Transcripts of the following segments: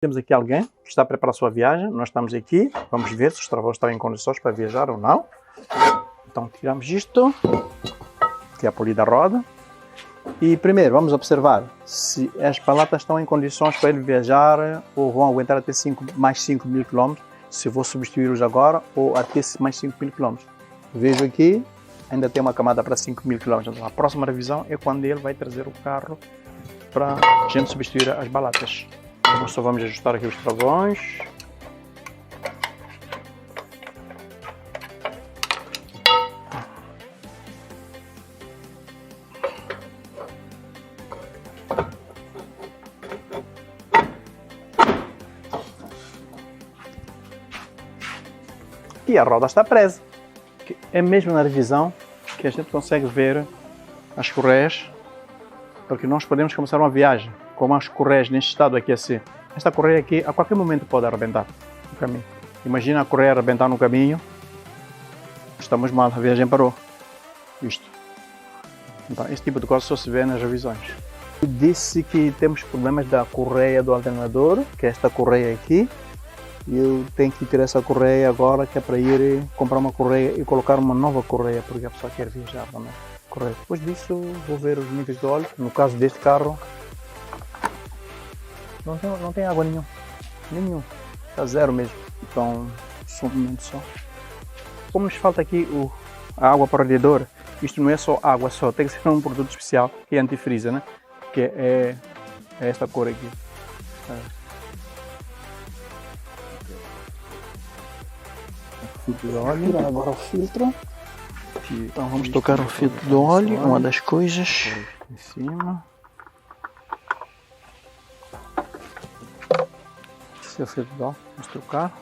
Temos aqui alguém que está a preparar a sua viagem. Nós estamos aqui. Vamos ver se os travões estão em condições para viajar ou não. Então tiramos isto. Aqui a polida roda. E primeiro vamos observar se as balatas estão em condições para ele viajar ou vão aguentar até mais 5.000 km. Se vou substituí-los agora ou até mais 5.000 km. Vejo aqui, ainda tem uma camada para 5.000 km. Então a próxima revisão é quando ele vai trazer o carro para a gente substituir as balatas. Nós só vamos ajustar aqui os travões. E a roda está presa. É mesmo na revisão que a gente consegue ver as correias, porque nós podemos começar uma viagem com as correias neste estado aqui assim. Esta correia aqui a qualquer momento pode arrebentar no caminho. Imagina a correia arrebentar no caminho. Estamos mal, a viagem parou. Isto. Então, esse tipo de coisa só se vê nas revisões. Eu disse que temos problemas da correia do alternador, que é esta correia aqui. Eu tenho que tirar essa correia agora, que é para ir comprar uma correia e colocar uma nova correia, porque a pessoa quer viajar também. Correia. Depois disso, vou ver os níveis de óleo. No caso deste carro, não tem água nenhum. Está zero mesmo. Então, só um momento só. Como nos falta aqui a água para o radiador, isto não é só água só, tem que ser um produto especial, que é antifreeza, né? Que é esta cor aqui. Filtro de óleo. Tirar agora o filtro. Então vamos tocar o filtro do óleo, uma das coisas. Em cima. Esse é o filtro do óleo, vamos trocar.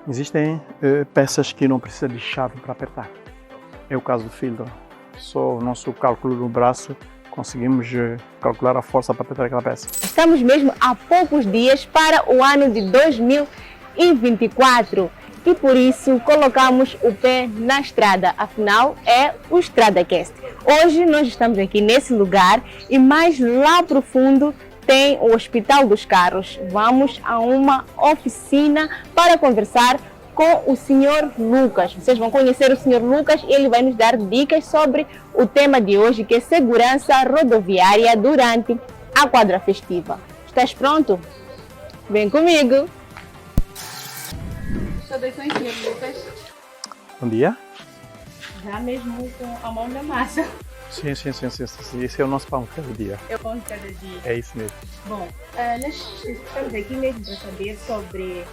Existem peças que não precisam de chave para apertar. É o caso do filtro. Só o nosso cálculo no braço conseguimos calcular a força para apertar aquela peça. Estamos mesmo a poucos dias para o ano de 2024 e por isso colocamos o pé na estrada, afinal é o StradaCast. Hoje nós estamos aqui nesse lugar e mais lá para o fundo tem o Hospital dos Carros. Vamos a uma oficina para conversar com o Sr. Lucas. Vocês vão conhecer o Sr. Lucas e ele vai nos dar dicas sobre o tema de hoje, que é segurança rodoviária durante a quadra festiva. Estás pronto? Vem comigo! Saudações, Sr. Lucas. Bom dia. Já mesmo com a mão na massa. Sim. Esse é o nosso pão de cada dia. É o pão de cada dia. É isso mesmo. Bom, nós estamos aqui mesmo para saber sobre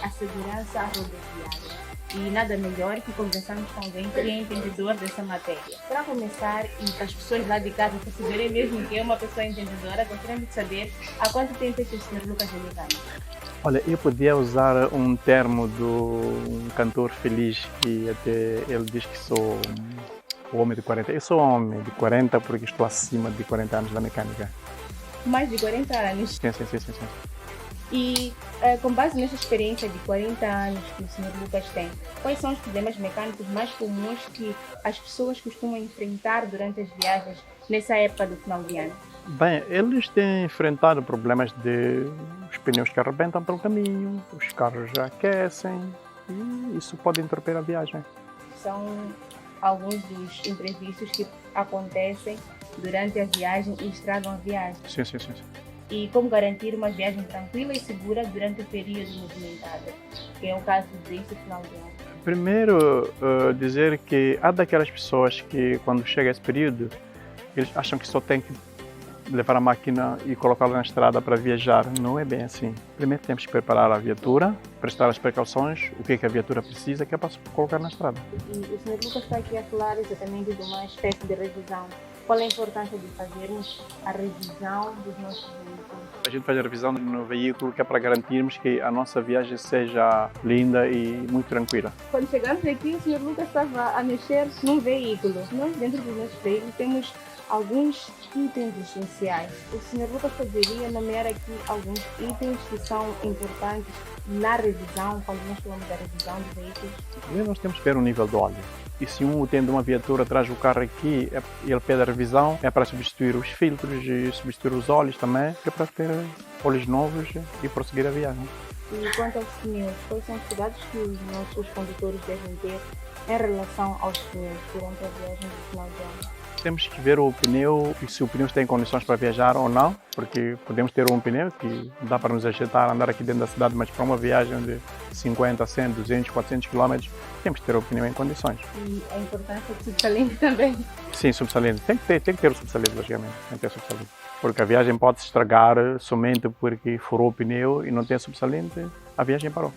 a segurança rodoviária. E nada melhor que conversarmos com alguém que é entendedor dessa matéria. Para começar, e para as pessoas lá de casa perceberem mesmo que é uma pessoa entendedora, gostaríamos de saber há quanto tempo é que o Sr. Lucas é mecânico? Olha, eu podia usar um termo de um cantor feliz que até ele diz que sou o homem de 40. Eu sou um homem de 40 porque estou acima de 40 anos da mecânica. Mais de 40 anos? Sim. E com base nessa experiência de 40 anos que o Sr. Lucas tem, quais são os problemas mecânicos mais comuns que as pessoas costumam enfrentar durante as viagens nessa época do final de ano? Bem, eles têm enfrentado problemas de os pneus que arrebentam pelo caminho, os carros já aquecem e isso pode interromper a viagem. São alguns dos imprevistos que acontecem durante a viagem e estragam a viagem. Sim. E como garantir uma viagem tranquila e segura durante o período movimentado, que é o caso deste final de ano? Primeiro, dizer que há daquelas pessoas que quando chega esse período, eles acham que só tem que levar a máquina e colocá-la na estrada para viajar. Não é bem assim. Primeiro temos que preparar a viatura, prestar as precauções, o que é que a viatura precisa, que é para colocar na estrada. E o Sr. Lucas está aqui a falar exatamente de uma espécie de revisão. Qual é a importância de fazermos a revisão dos nossos veículos? A gente faz a revisão no veículo que é para garantirmos que a nossa viagem seja linda e muito tranquila. Quando chegamos aqui, o Sr. Lucas estava a mexer num veículo. Nós, dentro do nosso veículo, temos alguns itens essenciais. O Sr. Lucas poderia nomear aqui alguns itens que são importantes na revisão, quando nós falamos da revisão dos veículos? Primeiro nós temos que ver o nível do óleo. E se um utente de uma viatura traz o carro aqui e ele pede a revisão, é para substituir os filtros e substituir os óleos também, que é para ter óleos novos e prosseguir a viagem. E quanto aos pneus, quais são os cuidados que os nossos condutores devem ter em relação aos pneus durante a viagem do final de ano? Temos que ver o pneu e se o pneu tem condições para viajar ou não, porque podemos ter um pneu que dá para nos ajeitar, andar aqui dentro da cidade, mas para uma viagem de 50, 100, 200, 400 km, temos que ter o pneu em condições. E a importância do subsalente também? Sim, subsalente. Tem que ter o subsalente, logicamente. Tem que ter subsalente. Porque a viagem pode se estragar somente porque furou o pneu e não tem subsalente, a viagem parou.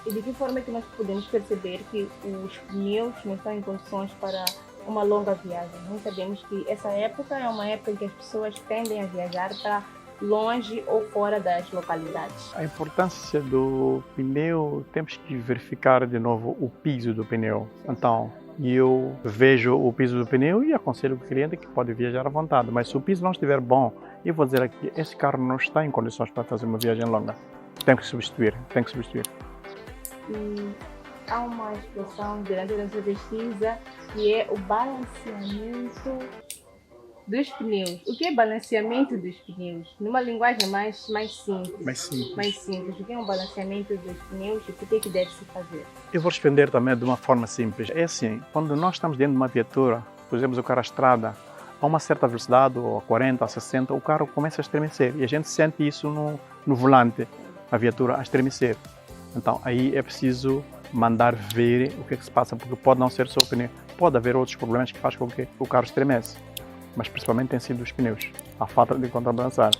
E de que forma é que nós podemos perceber que os pneus não estão em condições para uma longa viagem? Nós sabemos que essa época é uma época em que as pessoas tendem a viajar para longe ou fora das localidades. A importância do pneu, temos que verificar de novo o piso do pneu. Então, eu vejo o piso do pneu e aconselho o cliente que pode viajar à vontade. Mas se o piso não estiver bom, eu vou dizer aqui, esse carro não está em condições para fazer uma viagem longa. Tem que substituir. E há uma expressão durante a nossa pesquisa que é o balanceamento dos pneus. O que é balanceamento dos pneus? Numa linguagem mais simples. Mais simples. O que é um balanceamento dos pneus e por que deve-se fazer? Eu vou responder também de uma forma simples. É assim, quando nós estamos dentro de uma viatura, pusemos o carro à estrada, a uma certa velocidade, ou a 40, a 60, o carro começa a estremecer. E a gente sente isso no volante, a viatura a estremecer. Então, aí é preciso mandar ver o que é que se passa, porque pode não ser só o pneu. Pode haver outros problemas que fazem com que o carro estremece. Mas principalmente tem sido os pneus. A falta de contrabalançar.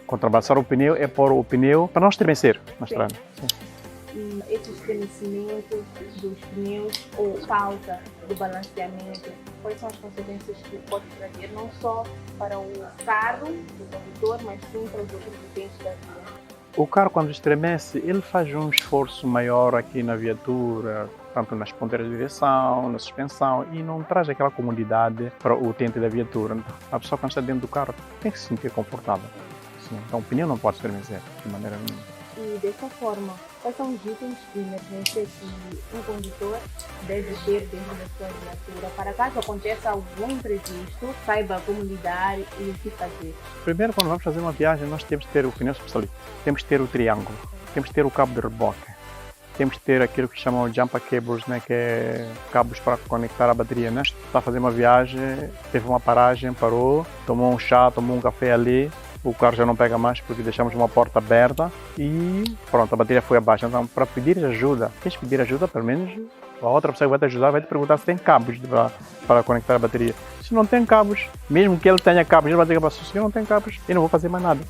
Contrabalançar o pneu é pôr o pneu para não estremecer na estrada. E esse estremecimento dos pneus ou falta de balanceamento, quais são as consequências que pode trazer não só para o carro do condutor, mas sim para os outros utentes da via? O carro, quando estremece, ele faz um esforço maior aqui na viatura, tanto nas ponteiras de direção, na suspensão, e não traz aquela comodidade para o utente da viatura. A pessoa, quando está dentro do carro, tem que se sentir confortável. Sim. Então, o pneu não pode estremecer de maneira nenhuma. E dessa forma, quais são os itens de emergência que um condutor deve ter dentro da sua viatura para caso aconteça algum imprevisto, saiba como lidar e o que fazer? Primeiro, quando vamos fazer uma viagem, nós temos que ter o pneu especialista, temos que ter o triângulo, temos que ter o cabo de reboque, temos que ter aquilo que chamam de jumper cables, né, que é cabos para conectar a bateria. Né? Está a fazer uma viagem, teve uma paragem, parou, tomou um chá, tomou um café ali, o carro já não pega mais porque deixamos uma porta aberta e pronto, a bateria foi abaixo. Então, para pedir ajuda, queres pedir ajuda, pelo menos a outra pessoa que vai te ajudar vai te perguntar se tem cabos para conectar a bateria. Se não tem cabos, mesmo que ele tenha cabos, ele vai dizer para você, se eu não tenho cabos, eu não vou fazer mais nada.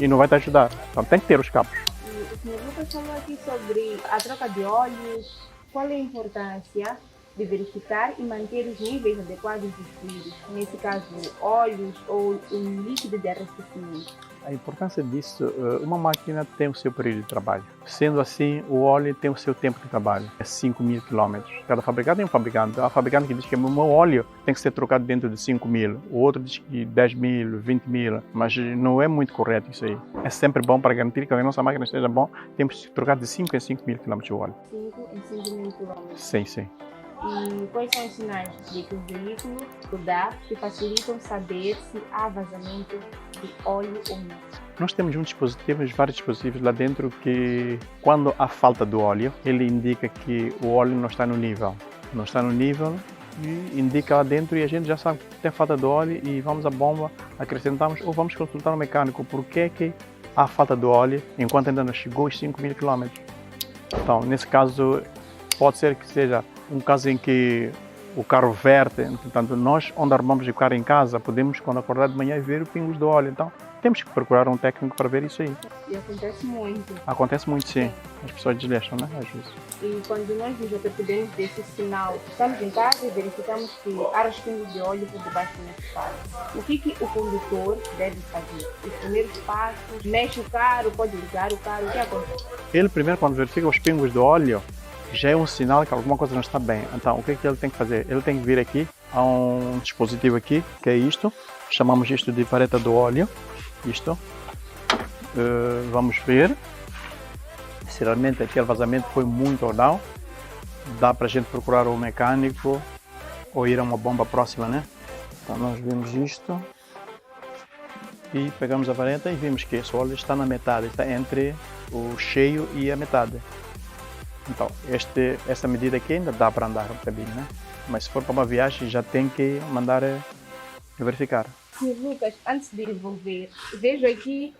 E não vai te ajudar. Então, tem que ter os cabos. E o senhor Lucas falou aqui sobre a troca de óleos. Qual é a importância de verificar e manter os níveis adequados dos fluidos, nesse caso óleos ou um líquido de arrefecimento? A importância disso, uma máquina tem o seu período de trabalho. Sendo assim, o óleo tem o seu tempo de trabalho, é 5.000 km. Cada fabricante tem um fabricante. Há fabricante que diz que o meu óleo tem que ser trocado dentro de 5.000, o outro diz que 10.000, 20.000, mas não é muito correto isso aí. É sempre bom para garantir que a nossa máquina esteja bom, temos que trocar de 5 em 5.000 km o óleo. 5 em 5.000 km? Sim. E quais são os sinais de que o veículo dá que facilitam saber se há vazamento de óleo ou não? Nós temos vários dispositivos lá dentro que, quando há falta do óleo, ele indica que o óleo não está no nível. Não está no nível e indica lá dentro e a gente já sabe que tem falta de óleo e vamos à bomba, acrescentamos ou vamos consultar o mecânico porque é que há falta de óleo enquanto ainda não chegou os 5.000 km. Então, nesse caso, pode ser que seja um caso em que o carro verte. Portanto, nós, onde arrumamos o carro em casa, podemos, quando acordar de manhã, ver o pingos do óleo. Então, temos que procurar um técnico para ver isso aí. E acontece muito. Acontece muito, sim. As pessoas desleixam, né? Às vezes. E quando nós nos apercebemos desse sinal, estamos em casa e verificamos que há respingos de óleo por debaixo do nosso carro. O que o condutor deve fazer? Os primeiros passos, mexe o carro, pode ligar o carro, o que acontece? Ele primeiro, quando verifica os pingos do óleo, já é um sinal que alguma coisa não está bem. Então, o que ele tem que fazer? Ele tem que vir aqui, há um dispositivo aqui, que é isto. Chamamos isto de vareta do óleo. Isto. Vamos ver se realmente aquele vazamento foi muito ou não. Dá para a gente procurar um mecânico ou ir a uma bomba próxima, né? Então nós vemos isto e pegamos a vareta e vimos que esse óleo está na metade, está entre o cheio e a metade. Então essa medida aqui ainda dá para andar um bocadinho, né? Mas se for para uma viagem já tem que mandar verificar. Sr. Lucas, antes de devolver, vejo aqui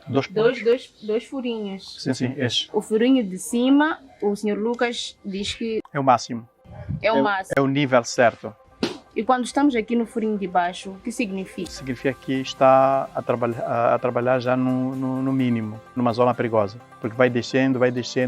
dois furinhos. Sim, este. O furinho de cima, o Sr. Lucas diz que é o máximo. É o máximo. É o nível certo. E quando estamos aqui no furinho de baixo, o que significa? Significa que está a trabalhar já no mínimo, numa zona perigosa. Porque vai descendo,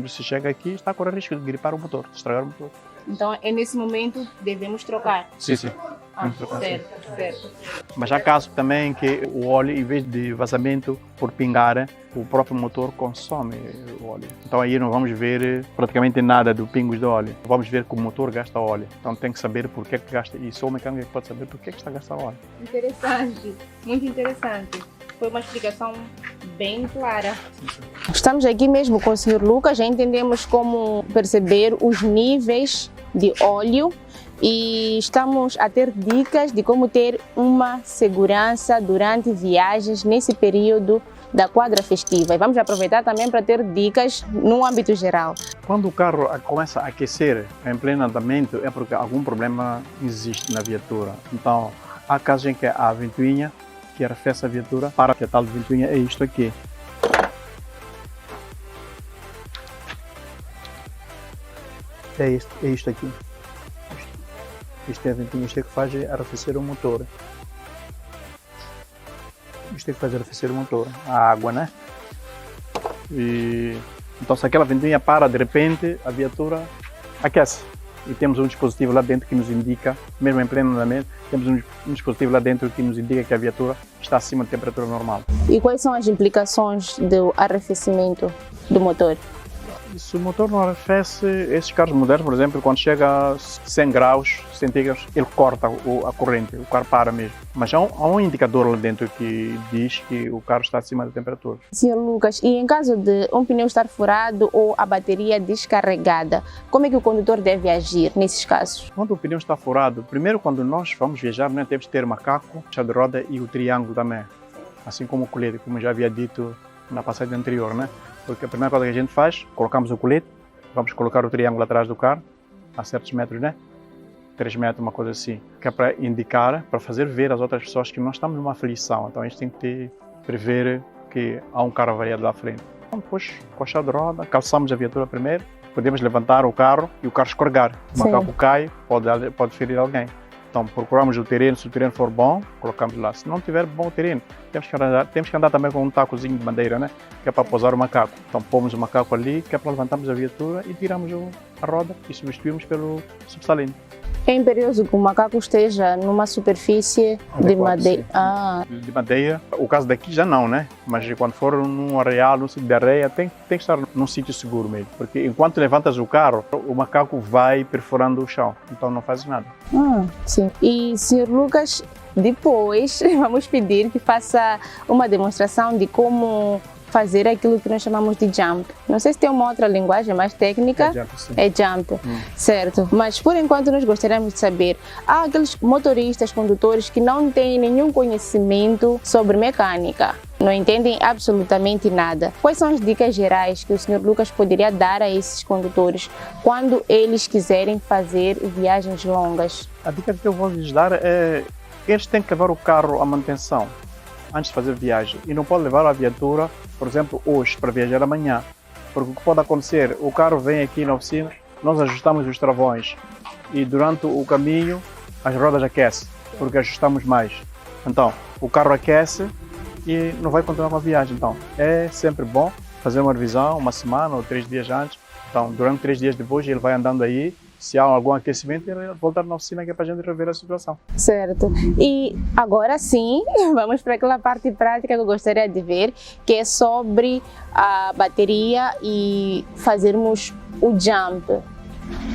se chega aqui, está a correr risco de gripar o motor, de estragar o motor. Então, é nesse momento devemos trocar? Sim. Certo. Mas há casos também que o óleo, em vez de vazamento por pingar, o próprio motor consome o óleo. Então aí não vamos ver praticamente nada do pingos do óleo. Vamos ver que o motor gasta óleo. Então tem que saber por que gasta. E só o mecânico pode saber por que está a gastar óleo. Interessante, muito interessante. Foi uma explicação bem clara. Estamos aqui mesmo com o Sr. Lucas, já entendemos como perceber os níveis de óleo e estamos a ter dicas de como ter uma segurança durante viagens nesse período da quadra festiva. E vamos aproveitar também para ter dicas no âmbito geral. Quando o carro começa a aquecer em pleno andamento é porque algum problema existe na viatura. Então, há casos em que a ventoinha que arrefece a viatura para que a tal ventoinha é isto aqui. É isto aqui. Isto é a ventoinha, isto é que faz arrefecer o motor. Isto é que faz arrefecer o motor, a água, né? Então se aquela ventoinha para de repente, a viatura aquece. E temos um dispositivo lá dentro que nos indica, mesmo em pleno andamento, temos um dispositivo lá dentro que nos indica que a viatura está acima da temperatura normal. E quais são as implicações do arrefecimento do motor? Se o motor não arrefece, esses carros modernos, por exemplo, quando chega a 100 graus centígrados, ele corta a corrente, o carro para mesmo. Mas há um indicador lá dentro que diz que o carro está acima da temperatura. Sr. Lucas, e em caso de um pneu estar furado ou a bateria descarregada, como é que o condutor deve agir nesses casos? Quando o pneu está furado, primeiro quando nós vamos viajar, né, temos que ter macaco, chá de roda e o triângulo também. Assim como o colete, como já havia dito na passagem anterior, né? Porque a primeira coisa que a gente faz, colocamos o colete, vamos colocar o triângulo atrás do carro, a certos metros, né? 3 metros, uma coisa assim, que é para indicar, para fazer ver às outras pessoas que nós estamos numa aflição. Então a gente tem que prever que há um carro avariado lá à frente. Então, depois, com a chave de roda, calçamos a viatura primeiro, podemos levantar o carro e o carro escorregar. O macaco cai, pode ferir alguém. Então procuramos o terreno, se o terreno for bom, colocamos lá. Se não tiver bom o terreno, temos que andar também com um tacozinho de madeira, né? Que é para pousar o macaco. Então pomos o macaco ali, que é para levantarmos a viatura e tiramos a roda e substituímos pelo subsalente. É imperioso que o macaco esteja numa superfície de madeira. De madeira. O caso daqui já não, né? Mas quando for num areal, num sítio de areia, tem que estar num sítio seguro mesmo. Porque enquanto levantas o carro, o macaco vai perfurando o chão. Então não faz nada. Sim. E, Sr. Lucas, depois vamos pedir que faça uma demonstração de como fazer aquilo que nós chamamos de jump. Não sei se tem uma outra linguagem mais técnica. É jump, certo. Mas por enquanto nós gostaríamos de saber, há aqueles motoristas, condutores que não têm nenhum conhecimento sobre mecânica, não entendem absolutamente nada. Quais são as dicas gerais que o Sr. Lucas poderia dar a esses condutores quando eles quiserem fazer viagens longas? A dica que eu vou lhes dar é eles têm que levar o carro à manutenção antes de fazer viagem e não pode levar a viatura, por exemplo, hoje para viajar amanhã, porque o que pode acontecer, o carro vem aqui na oficina, nós ajustamos os travões e durante o caminho as rodas aquecem, porque ajustamos mais. Então, o carro aquece e não vai continuar com a viagem. Então, é sempre bom fazer uma revisão, uma semana ou 3 dias antes. Então, durante 3 dias depois, ele vai andando aí. Se há algum aquecimento, ele voltar na oficina que é para a gente rever a situação. Certo. E agora sim, vamos para aquela parte prática que eu gostaria de ver, que é sobre a bateria e fazermos o jump.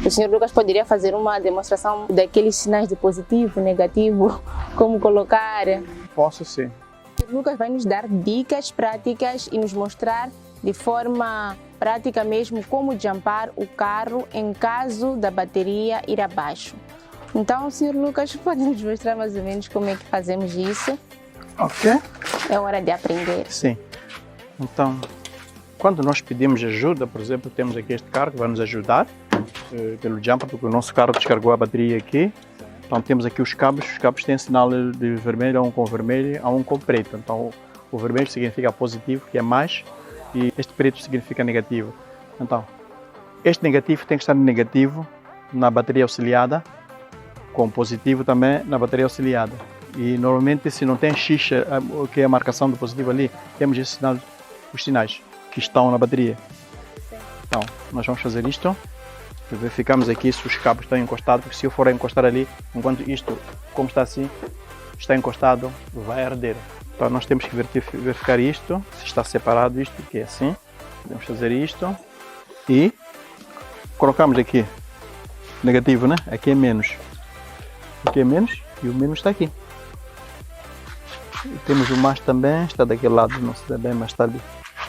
O Sr. Lucas poderia fazer uma demonstração daqueles sinais de positivo, negativo, como colocar? Posso sim. O Sr. Lucas vai nos dar dicas práticas e nos mostrar de forma prática mesmo como jumpar o carro em caso da bateria ir abaixo. Então, Sr. Lucas, pode nos mostrar mais ou menos como é que fazemos isso? Ok. É hora de aprender. Sim. Então, quando nós pedimos ajuda, por exemplo, temos aqui este carro que vai nos ajudar pelo jumper, porque o nosso carro descarregou a bateria aqui. Então temos aqui os cabos têm sinal de vermelho, há um com vermelho, há um com preto. Então o vermelho significa positivo, que é mais, e este preto significa negativo. Então, este negativo tem que estar negativo na bateria auxiliada, com positivo também na bateria auxiliada. E normalmente, se não tem xixa, que é a marcação do positivo ali, temos esse sinal, os sinais que estão na bateria. Então, nós vamos fazer isto. Verificamos aqui se os cabos estão encostados, porque se eu for encostar ali, enquanto isto, como está assim, está encostado, vai arder. Então nós temos que verificar isto, se está separado isto, que é assim. Podemos fazer isto e colocamos aqui negativo, né? Aqui é menos. Aqui é menos e o menos está aqui. E temos o mais também, está daquele lado, não se dá bem, mas está ali,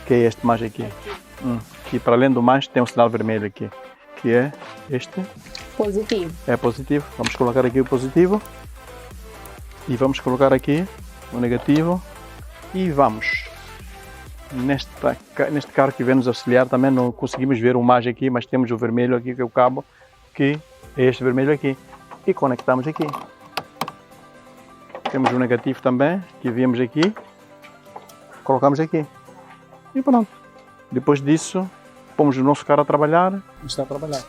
que é este mais aqui. E para além do mais tem um sinal vermelho aqui, que é este. Positivo. É positivo. Vamos colocar aqui o positivo e vamos colocar aqui o negativo e vamos. Neste carro que vem nos auxiliar também não conseguimos ver o mais aqui, mas temos o vermelho aqui, que é o cabo, que é este vermelho aqui. E conectamos aqui. Temos o negativo também, que viemos aqui, colocamos aqui. E pronto. Depois disso, pomos o nosso carro a trabalhar e está a trabalhar.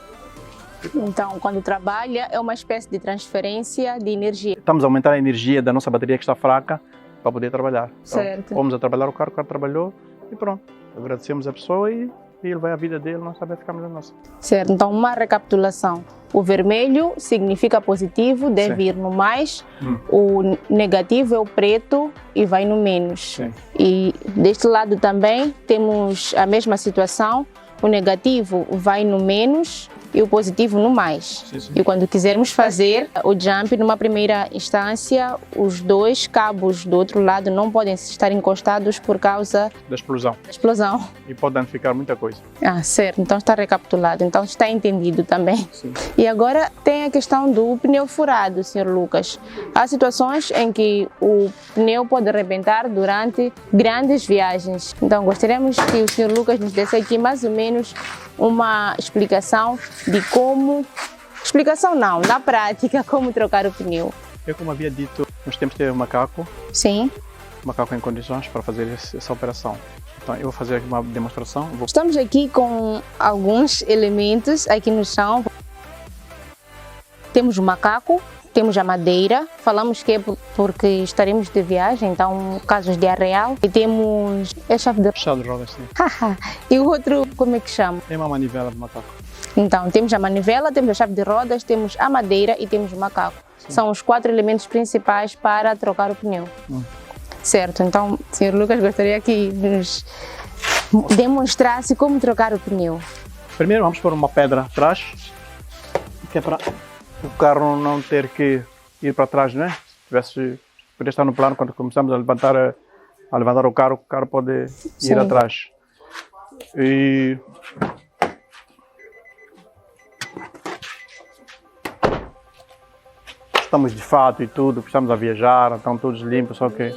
Então, quando trabalha, é uma espécie de transferência de energia. Estamos a aumentar a energia da nossa bateria que está fraca para poder trabalhar. Então, Certo. pomos a trabalhar o carro trabalhou e pronto. Agradecemos a pessoa e ele vai a vida dele, nós também ficamos a nossa. Certo, então uma recapitulação. O vermelho significa positivo, deve ir no mais. O negativo é o preto e vai no menos. Sim. E deste lado também temos a mesma situação. O negativo vai no menos e o positivo no mais. Sim. E quando quisermos fazer o jump, numa primeira instância, os dois cabos do outro lado não podem estar encostados por causa Da explosão. da explosão. E pode danificar muita coisa. Ah, certo. Então está recapitulado. Então está entendido também. Sim. E agora tem a questão do pneu furado, Sr. Lucas. Há situações em que o pneu pode arrebentar durante grandes viagens. Então gostaríamos que o Sr. Lucas nos desse aqui mais ou menos uma explicação de como... Explicação não, na prática, como trocar o pneu. Eu, como havia dito, nós temos que ter um macaco Sim. em condições para fazer essa operação. Então eu vou fazer aqui uma demonstração. Estamos aqui com alguns elementos aqui no chão. Temos o macaco, temos a madeira, falamos que é porque estaremos de viagem, então casos de arreal. E temos a chave de... Chave de rodas, sim. E o outro, como é que chama? É uma manivela de macaco. Então, temos a manivela, temos a chave de rodas, temos a madeira e temos o macaco. Sim. São os 4 elementos principais para trocar o pneu. Certo, então, Sr. Lucas, gostaria que nos demonstrasse como trocar o pneu. Primeiro vamos pôr uma pedra atrás, que é para o carro não ter que ir para trás, né? Se poderia estar no plano, quando começamos a levantar o carro pode Sim. ir atrás. E estamos de fato e tudo, estamos a viajar, estão todos limpos, só que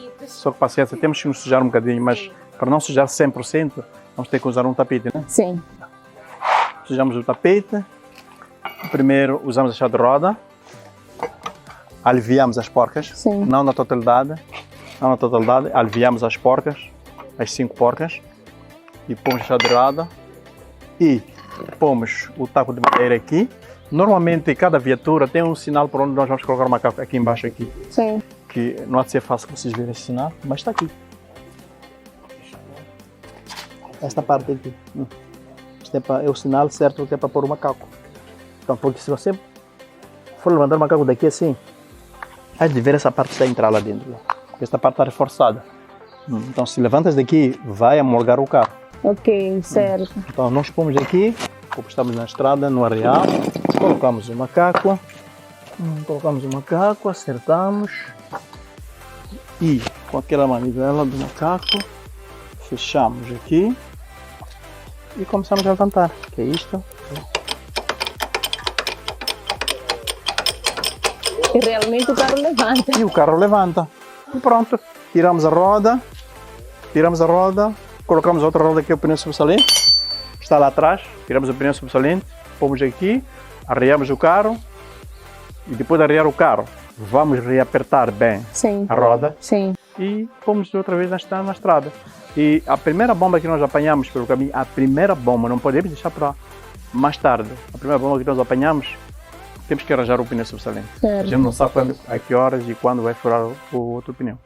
paciência, temos que nos sujar um bocadinho, mas para não sujar 100%, vamos ter que usar um tapete, né? Sim. Sujamos o tapete. Primeiro usamos a chave de roda, aliviamos as porcas, Sim. não na totalidade, aliviamos as porcas, as 5 porcas, e pomos a chave de roda e pomos o taco de madeira aqui Normalmente, cada viatura tem um sinal por onde nós vamos colocar o macaco, aqui embaixo, aqui. Sim. Que não há de ser fácil vocês verem esse sinal, mas está aqui. Esta parte aqui. Este é o sinal certo que é para pôr o macaco. Então, porque se você for levantar o macaco daqui assim, há de ver essa parte que está a entrar lá dentro. Porque esta parte está reforçada. Então, se levantas daqui, vai amolgar o carro. Ok, certo. Então, nós pomos aqui, como estamos na estrada, no areal, colocamos o macaco, acertamos e com aquela manivela do macaco, fechamos aqui e começamos a levantar, que é isto. E realmente o carro levanta. E o carro levanta. E pronto, tiramos a roda, colocamos outra roda aqui, o pneu sobressalente, está lá atrás, tiramos o pneu sobressalente, pomos aqui, arreamos o carro e depois de arrear o carro, vamos reapertar bem a roda. Sim. E fomos outra vez na estrada. E a primeira bomba que nós apanhamos pelo caminho, a primeira bomba, não podemos deixar para mais tarde. A primeira bomba que nós apanhamos, temos que arranjar o pneu sobressalente. Certo. A gente não sabe quando, a que horas e quando vai furar o outro pneu.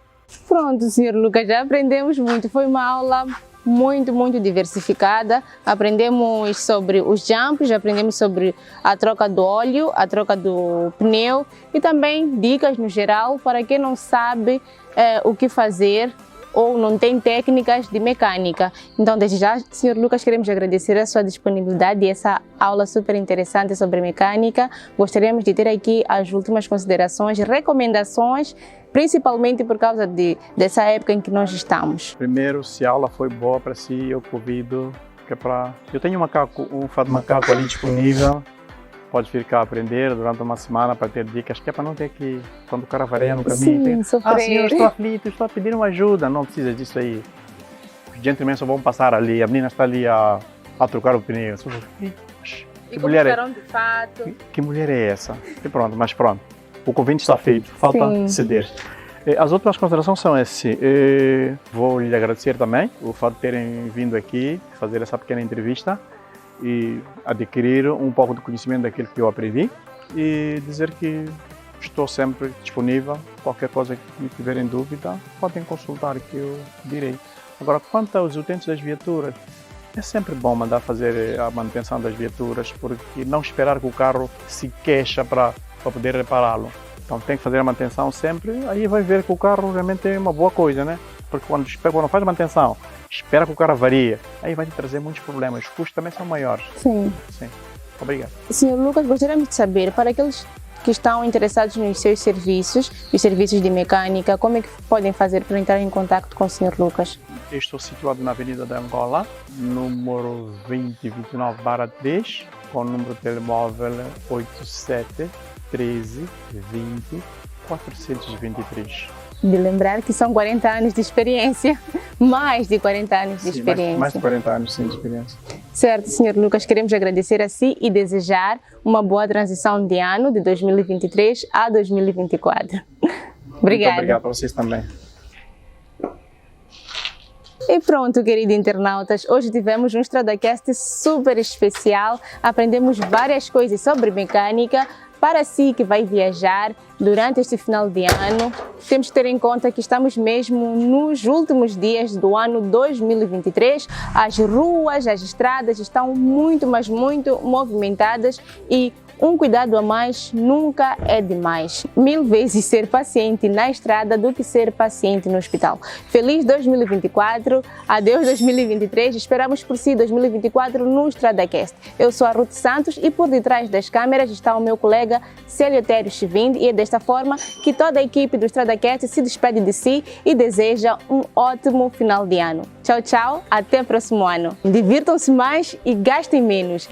Pronto, Sr. Lucas, já aprendemos muito. Foi uma aula muito diversificada. Aprendemos sobre os jumps, aprendemos sobre a troca do óleo, a troca do pneu e também dicas no geral para quem não sabe o que fazer ou não tem técnicas de mecânica. Então, desde já, Sr. Lucas, queremos agradecer a sua disponibilidade e essa aula super interessante sobre mecânica. Gostaríamos de ter aqui as últimas considerações, recomendações, principalmente por causa dessa época em que nós estamos. Primeiro, se a aula foi boa para si, eu convido que é para... Eu tenho um fato de macaco ali disponível. Pode vir cá aprender durante uma semana para ter dicas, que é para não ter que, quando o cara vareia no caminho, senhor, estou aflito, estou a pedir uma ajuda. Não precisa disso aí. Os gentlemen só vão passar ali, a menina está ali a trocar o pneu. Que mulher é? De fato. Que mulher é essa? E pronto, mas pronto. O convite está feito, falta ceder. As outras considerações são essas. Vou lhe agradecer também o fato de terem vindo aqui fazer essa pequena entrevista e adquirir um pouco de conhecimento daquilo que eu aprendi e dizer que estou sempre disponível. Qualquer coisa que tiverem dúvida, podem consultar que eu direi. Agora, quanto aos utentes das viaturas, é sempre bom mandar fazer a manutenção das viaturas, porque não esperar que o carro se queixa para poder repará-lo. Então tem que fazer a manutenção sempre, aí vai ver que o carro realmente é uma boa coisa, né? Porque quando faz manutenção, espera que o carro varie, aí vai te trazer muitos problemas, os custos também são maiores. Sim. Obrigado. Sr. Lucas, gostaríamos de saber, para aqueles que estão interessados nos seus serviços, os serviços de mecânica, como é que podem fazer para entrar em contato com o Sr. Lucas? Eu estou situado na Avenida da Angola, número 2029/10, com o número de telemóvel 87 13 20 423. De lembrar que são 40 anos de experiência, mais de 40 anos de experiência. Mais de 40 anos sim, de experiência. Certo, Sr. Lucas, queremos agradecer a si e desejar uma boa transição de ano de 2023 a 2024. Obrigada. Muito obrigado para vocês também. E pronto, queridos internautas, hoje tivemos um StradaCast super especial, aprendemos várias coisas sobre mecânica. Para si que vai viajar durante este final de ano, temos que ter em conta que estamos mesmo nos últimos dias do ano 2023. As ruas, as estradas estão muito, mas muito movimentadas e um cuidado a mais nunca é demais. 1000 vezes ser paciente na estrada do que ser paciente no hospital. Feliz 2024, adeus 2023, esperamos por si 2024 no StradaCast. Eu sou a Ruth Santos e por detrás das câmeras está o meu colega Celiotério Chivinde e é desta forma que toda a equipe do StradaCast se despede de si e deseja um ótimo final de ano. Tchau, tchau, até o próximo ano. Divirtam-se mais e gastem menos.